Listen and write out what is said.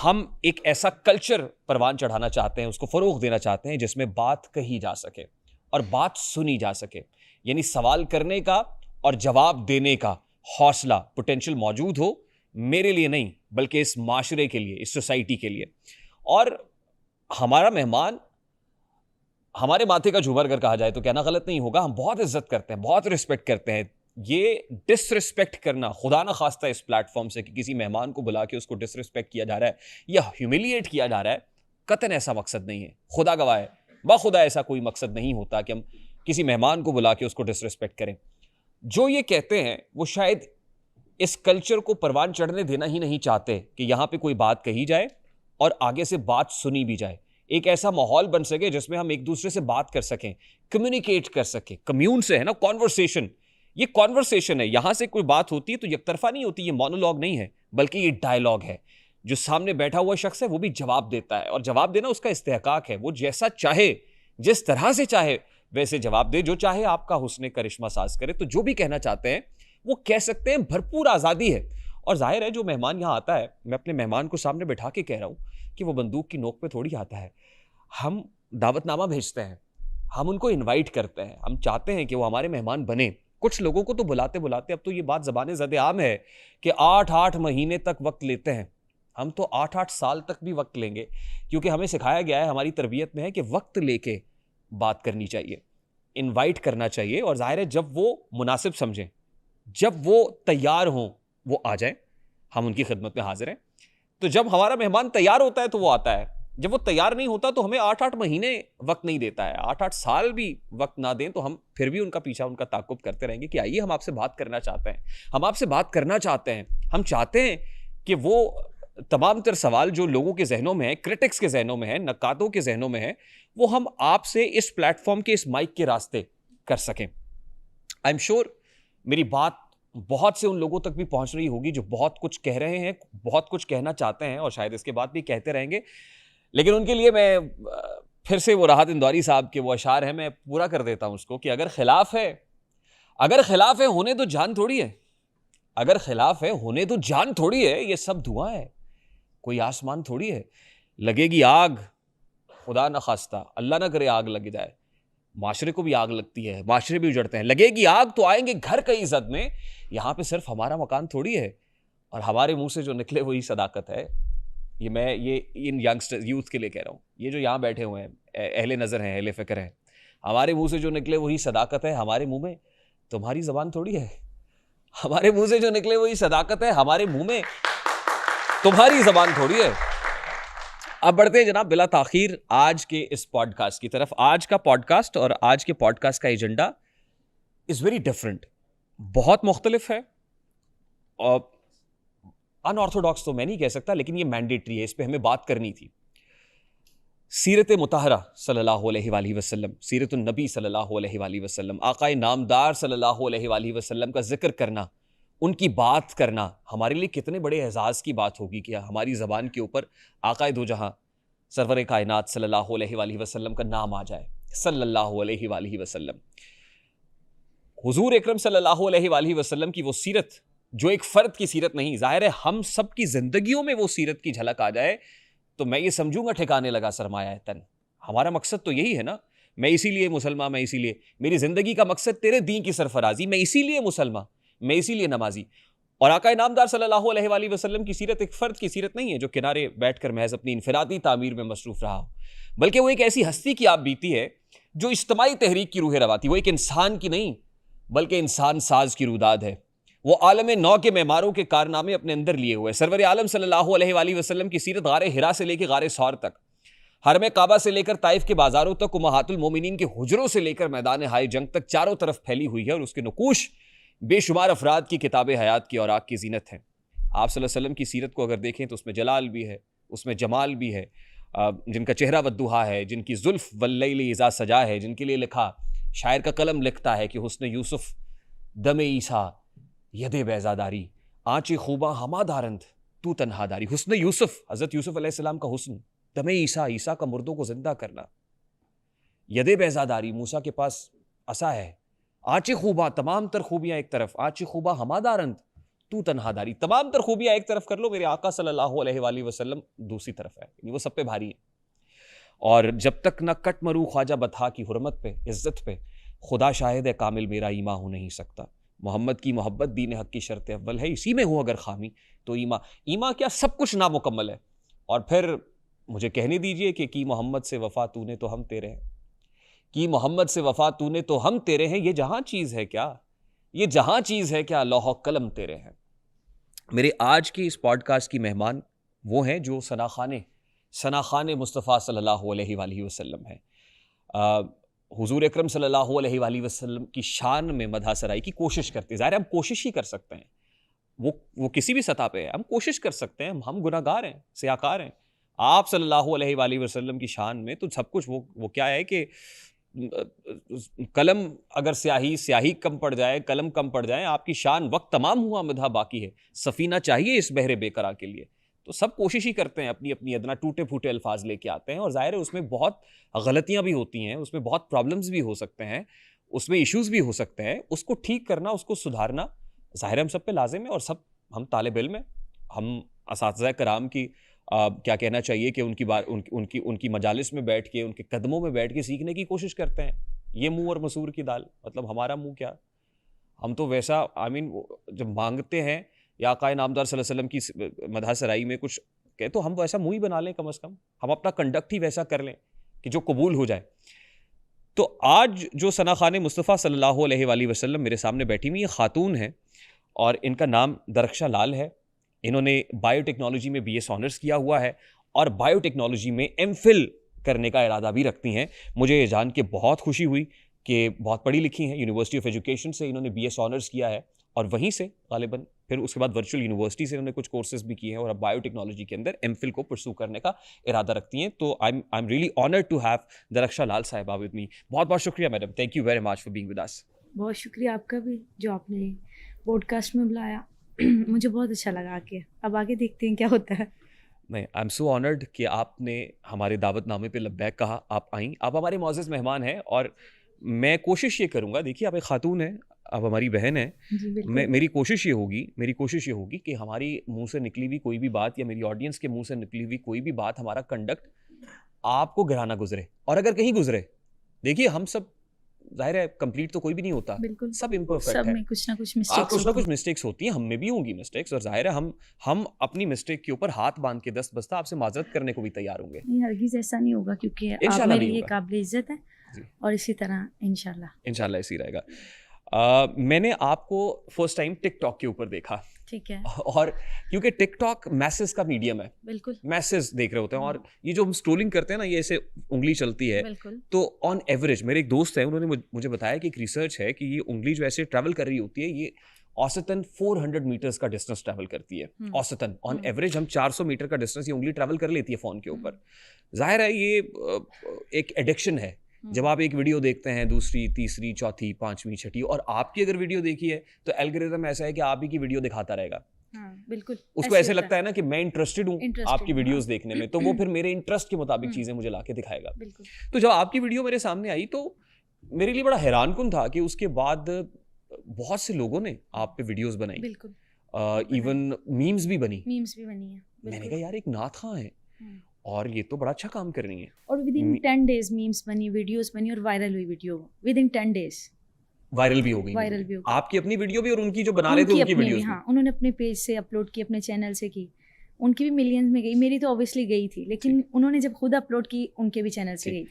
हम एक ऐसा कल्चर परवान चढ़ाना चाहते हैं, उसको फरोग देना चाहते हैं जिसमें बात कही जा सके और बात सुनी जा सके, यानी सवाल करने का और जवाब देने का हौसला, पोटेंशियल मौजूद हो, मेरे लिए नहीं बल्कि इस माशरे के लिए, इस सोसाइटी के लिए। और हमारा मेहमान हमारे माथे का झूमर अगर कहा जाए तो कहना गलत नहीं होगा। हम बहुत इज्जत करते हैं, बहुत रिस्पेक्ट करते हैं। ये डिसरिस्पेक्ट करना, खुदा ना खास्ता इस प्लेटफॉर्म से कि किसी मेहमान को बुला के उसको डिसरिस्पेक्ट किया जा रहा है या ह्यूमिलिएट किया जा रहा है, कतन ऐसा मकसद नहीं है। खुदा गवाह है, बाखुदा ऐसा कोई मकसद नहीं होता कि हम किसी मेहमान को बुला के उसको डिसरिस्पेक्ट करें। जो ये कहते हैं वो शायद इस कल्चर को परवान चढ़ने देना ही नहीं चाहते कि यहां पे कोई बात कही जाए और आगे से बात सुनी भी जाए। एक ऐसा माहौल बन सके जिसमें हम एक दूसरे से बात कर सकें, कम्युनिकेट कर सकें। कम्यून से है ना, कॉन्वर्सेशन। ये कॉन्वर्सेशन है, यहां से कोई बात होती है तो यकतरफा नहीं होती, ये मोनोलॉग नहीं है बल्कि ये डायलॉग है। जो सामने बैठा हुआ शख्स है वो भी जवाब देता है और जवाब देना उसका इस्तेहकाक है। वो जैसा चाहे, जिस तरह से चाहे वैसे जवाब दे, जो चाहे आपका हुस्न करिश्मा साज करे। तो जो भी कहना चाहते हैं वो कह सकते हैं, भरपूर आज़ादी है। और जाहिर है जो मेहमान यहाँ आता है, मैं अपने मेहमान को सामने बैठा के कह रहा हूँ कि वो बंदूक की नोक पे थोड़ी आता है। हम दावतनामा भेजते हैं, हम उनको इनवाइट करते हैं, हम चाहते हैं कि वो हमारे मेहमान बने। कुछ लोगों को तो बुलाते बुलाते अब तो ये बात ज़बान ज़द आम है कि 8-8 महीने तक वक्त लेते हैं। हम तो 8-8 साल तक भी वक्त लेंगे, क्योंकि हमें सिखाया गया है, हमारी तरबियत में है कि वक्त लेके बात करनी चाहिए, इनवाइट करना चाहिए। और जाहिर है जब वो मुनासिब समझें, जब वो तैयार हों, वो आ जाएं, हम उनकी खिदमत में हाजिर हैं। तो जब हमारा मेहमान तैयार होता है तो वो आता है, जब वो तैयार नहीं होता तो हमें 8-8 महीने वक्त नहीं देता है। 8-8 साल भी वक्त ना दें तो हम फिर भी उनका पीछा, उनका ताक़ुब करते रहेंगे कि आइए हम आपसे बात करना चाहते हैं, हम आपसे बात करना चाहते हैं। हम चाहते हैं कि वो तमाम तर सवाल जो लोगों के जहनों में है, क्रिटिक्स के जहनों में है, नकातों के जहनों में है, वो हम आपसे इस प्लेटफॉर्म के, इस माइक के रास्ते कर सकें। आई एम श्योर मेरी बात बहुत से उन लोगों तक भी पहुंच रही होगी जो बहुत कुछ कह रहे हैं, बहुत कुछ कहना चाहते हैं और शायद इसके बाद भी कहते रहेंगे। लेकिन उनके लिए मैं फिर से वो राहत इंदौरी साहब के वो अशार हैं, मैं पूरा कर देता हूं उसको कि अगर खिलाफ है होने तो जान थोड़ी है, अगर खिलाफ है होने तो जान थोड़ी है, ये सब धुआं है, कोई आसमान थोड़ी है। लगेगी आग, खुदा न खास्ता, अल्लाह ना करे आग लग जाए, माशरे को भी आग लगती है, माशरे भी उजड़ते हैं। लगेगी आग तो आएंगे घर कई जद में, यहाँ पे सिर्फ हमारा मकान थोड़ी है। और हमारे मुंह से जो निकले वही सदाकत है। ये इन यंगस्टर्स, यूथ के लिए कह रहा हूँ, ये जो यहाँ बैठे हुए हैं, अहले नज़र हैं, अहले फ़िक्र हैं, हमारे मुंह से जो निकले वही सदाकत है। हमारे मुंह में तुम्हारी ज़बान थोड़ी है, हमारे मुंह से जो निकले वही सदाकत है, हमारे मुंह में तुम्हारी ज़बान थोड़ी है। अब बढ़ते हैं जनाब बिला ताखीर आज के इस पॉडकास्ट की तरफ। आज का पॉडकास्ट और आज के पॉडकास्ट का एजेंडा इज़ वेरी डिफरेंट, बहुत मुख्तलिफ है। और अनऑर्थोडॉक्स तो मैं नहीं कह सकता, लेकिन ये मैंडेटरी है, इस पे हमें बात करनी थी। सीरत मुताहरा सल्लल्लाहु अलैहि वसल्लम, सीरत नबी सल्लल्लाहु अलैहि वसल्लम, आकाए नामदार सल्लल्लाहु अलैहि वसल्लम का जिक्र करना, उनकी बात करना हमारे लिए कितने बड़े एजाज़ की बात होगी कि हमारी ज़बान के ऊपर आकाए दो जहां सरवर कायनात सल्लल्लाहु अलैहि वसल्लम का नाम आ जाए। सल्लल्लाहु अलैहि वसल्लम, हुजूर अकरम सल्लल्लाहु अलैहि वसल्लम की वो सीरत जो एक फ़र्द की सीरत नहीं, ज़ाहिर है हम सब की ज़िंदगियों में वो सीरत की झलक आ जाए तो मैं ये समझूंगा ठिकाने लगा सरमाया तन। हमारा मकसद तो यही है ना, मैं इसीलिए मुसलमान, मैं इसीलिए, मेरी ज़िंदगी का मकसद तेरे दीन की सरफराजी, मैं इसीलिए मुसलमान, मैं इसीलिए नमाजी। और आका नामदार सल्लल्लाहु अलैहि वसल्लम की सीरत एक फ़र्द की सीरत नहीं है जो किनारे बैठकर महज अपनी इनफरादी तामीर में मसरूफ़ रहा हो, बल्कि वो एक ऐसी हस्ती की आप बीती है जो इज्तिमाई तहरीक की रूह रवाती। वो एक इंसान की नहीं बल्कि इंसान साज की रूदाद है। वो आलम नौ के मेमारों के कारनामे अपने अंदर लिए हुए। सरवर आलम सल्लल्लाहु अलैहि वसल्लम की सीरत गारे हिरा से लेकर गारे सौर तक, हरम काबा से लेकर ताइफ के बाजारों तक, उम्महातुल मोमिनीन के हुजरों से लेकर मैदान हाय जंग तक चारों तरफ फैली हुई है। और उसके नकूश बेशुमार अफराद की किताब हयात की और आग की जीनत है। आप सल्लल्लाहु अलैहि वसल्लम की सीरत को अगर देखें तो उसमें जलाल भी है, उसमें जमाल भी है, जिनका चेहरा वद्दुहा है, जिनकी जुल्फ वल्लैल इज़ा सजा है, जिनके लिए लिखा, शायर का कलम लिखता है कि हुस्न यूसुफ दमे ईसा यदे बैजादारी, आँची खूबा हमादारंद तू तन्हादारी। हुस्न यूसुफ, हज़रत यूसुफ अलैहिस्सलाम का हुस्न, दमे ईसा, ईसा का मुर्दों को जिंदा करना, यदे बैजादारी, मूसा के पास असा है, आँची खूबा, तमाम तर खूबियाँ एक तरफ, आँची खूबा हमादारंद तू तन्हादारी, तमाम तर खूबियां एक तरफ कर लो, मेरे आका सल्लल्लाहु अलैहि वसल्लम दूसरी तरफ है, वो सब पे भारी है। और जब तक न कट मरू ख्वाजा बता की हुर्मत पे, इज्जत पे, खुदा शाहिद है कामिल मेरा ईमा हो नहीं सकता। मोहम्मद की मोहब्बत दीन हक की शर्त अव्वल है, इसी में हो अगर खामी तो ईमा क्या सब कुछ नामुकम्मल है। और फिर मुझे कहने दीजिए कि की मोहम्मद से वफा तूने तो हम तेरे हैं, की मोहम्मद से वफा तूने तो हम तेरे हैं, ये जहां चीज़ है क्या, ये जहां चीज़ है क्या, लौह कलम तेरे हैं। मेरे आज के इस पॉडकास्ट की मेहमान वो हैं जो सनाखाने मुस्तफ़ा सल्लल्लाहु अलैहि वसल्लम है। हुजूर अकरम सल्लल्लाहु अलैहि वसल्लम की शान में मदह सराई की कोशिश करते हैं। ज़ाहिर है हम कोशिश ही कर सकते हैं, वो किसी भी सतह पे है, हम कोशिश कर सकते हैं, हम गुनाहगार हैं, सियाकार हैं। आप सल्लल्लाहु अलैहि वसल्लम की शान में तो सब कुछ वो क्या है कि कलम अगर स्याही कम पड़ जाए, कलम कम पड़ जाए, आपकी शान वक्त तमाम हुआ मदह बाकी है, सफ़ीना चाहिए इस बहरे बेकरार के लिए। तो सब कोशिश ही करते हैं, अपनी अपनी अदना टूटे फूटे अल्फाज लेके आते हैं, और ज़ाहिर है उसमें बहुत गलतियां भी होती हैं, उसमें बहुत प्रॉब्लम्स भी हो सकते हैं, उसमें इश्यूज़ भी हो सकते हैं। उसको ठीक करना, उसको सुधारना ज़ाहिर हम सब पे लाजिम है। और सब हम तालिब इल्म हैं, हम असातिज़ा कराम की क्या कहना चाहिए कि उनकी मजालिस में बैठ के, उनके कदमों में बैठ के सीखने की कोशिश करते हैं। ये मुँह और मसूर की दाल, मतलब हमारा मुँह क्या, हम तो वैसा जब मांगते हैं या आक़ा नामदार सल्लल्लाहु अलैहि वसल्लम की मदह सराई में कुछ कहे तो हम वैसा मुँह ही बना लें, कम अज़ कम हम अपना कंडक्ट ही वैसा कर लें कि जो कबूल हो जाए। तो आज जो सनाखाने मुस्तफ़ा सल्लल्लाहु अलैहि वसल्लम मेरे सामने बैठी हुई, ये खातून है और इनका नाम दरख्शा लाल है। इन्होंने बायोटेक्नोलॉजी में BS ऑनर्स किया हुआ है और बायोटेक्नोलॉजी में MPhil करने का इरादा भी रखती हैं। मुझे ये जान के बहुत खुशी हुई कि बहुत पढ़ी लिखी हैं, यूनिवर्सिटी ऑफ एजुकेशन से इन्होंने BS ऑनर्स किया है और वहीं से गालिबन फिर उसके बाद वर्चुअल यूनिवर्सिटी से इन्होंने कुछ कोर्सेज भी किए हैं और अब बायोटेक्नोलॉजी के अंदर MPhil को परस्यू करने का इरादा रखती हैं। तो I am really honoured to have Darakhsha Lal Sahiba with me. बहुत बहुत शुक्रिया madam, thank you very much for being with us. बहुत शुक्रिया आपका भी जो आपने पॉडकास्ट में बुलाया। मुझे बहुत अच्छा लगा आके, अब आगे देखते हैं क्या होता है। नहीं, आई एम सो ऑनर्ड कि आपने हमारे दावतनामे पे लब्बैक कहा, आप आईं, आप हमारे मौजूद मेहमान हैं। और मैं कोशिश ये करूँगा, देखिए आप एक खातून हैं, आप हमारी बहन हैं, मेरी कोशिश ये होगी कि हमारी मुंह से निकली हुई कोई भी बात या मेरी ऑडियंस के मुंह से निकली हुई कोई भी बात, हमारा कंडक्ट आपको गिराना गुजरे। और अगर कहीं गुजरे, देखिए हम सब जाहिर है कंप्लीट तो कोई भी नहीं होता, सब इम्परफेक्ट है, सब में कुछ ना कुछ मिस्टेक्स होती हैं, हम में भी होंगी मिस्टेक्स। और जाहिर है हम अपनी मिस्टेक के ऊपर हाथ बांध के दस्त बस्ता आपसे माजरत करने को भी तैयार होंगे। नहीं, हरगिज़ ऐसा नहीं होगा, क्योंकि आप मेरे लिए काबिल इज्जत है और इसी तरह इंशाल्लाह ऐसे ही रहेगा। मैंने आपको फर्स्ट टाइम टिकटॉक के ऊपर देखा, ठीक है, और क्योंकि टिकटॉक मैसेज का मीडियम है, बिल्कुल मैसेज देख रहे होते हैं, और ये जो हम स्क्रोलिंग करते हैं ना, ये ऐसे उंगली चलती है, तो ऑन एवरेज मेरे एक दोस्त है, उन्होंने मुझे बताया कि एक रिसर्च है कि ये उंगली जो ऐसे ट्रैवल कर रही होती है, ये औसतन 400 मीटर्स का डिस्टेंस ट्रैवल करती है। औसतन ऑन एवरेज हम 400 मीटर का डिस्टेंस ये उंगली ट्रैवल कर लेती है फ़ोन के ऊपर। जाहिर है ये एक एडिक्शन है। जब आप एक वीडियो देखते हैं, दूसरी, तीसरी, चौथी, पांचवी, छठी, और आपकी अगर वीडियो देखी है तो एल्गोरिथम ऐसा है कि आप ही की वीडियो दिखाता रहेगा। बिल्कुल, उसको ऐसे लगता है ना कि मैं इंटरेस्टेड हूँ आपकी वीडियोस देखने में, तो वो फिर मेरे इंटरेस्ट के मुताबिक चीजें मुझे लाके दिखाएगा। तो जब आपकी वीडियो मेरे सामने आई तो मेरे लिए बड़ा हैरानकुन था कि उसके बाद बहुत से लोगों ने आप पे वीडियोस बनाई, इवन मीम्स भी बनी है। मैंने कहा यार एक नाथ खां है और ये तो बड़ा अच्छा काम कर रही है। और विद इन 10 डेज मीम्स बनी, वीडियोस बनी और वायरल हुई video with in 10 days viral भी हो गई। आपकी अपनी वीडियो भी और उनकी जो बना रहे थे उनकी वीडियोस भी। हाँ, उन्होंने अपने पेज से अपलोड की, अपने चैनल से की, उनकी भी मिलियंस में गई, मेरी तो ऑब्वियसली गई थी, लेकिन उन्होंने जब खुद अपलोड की उनके भी चैनल से गई थी।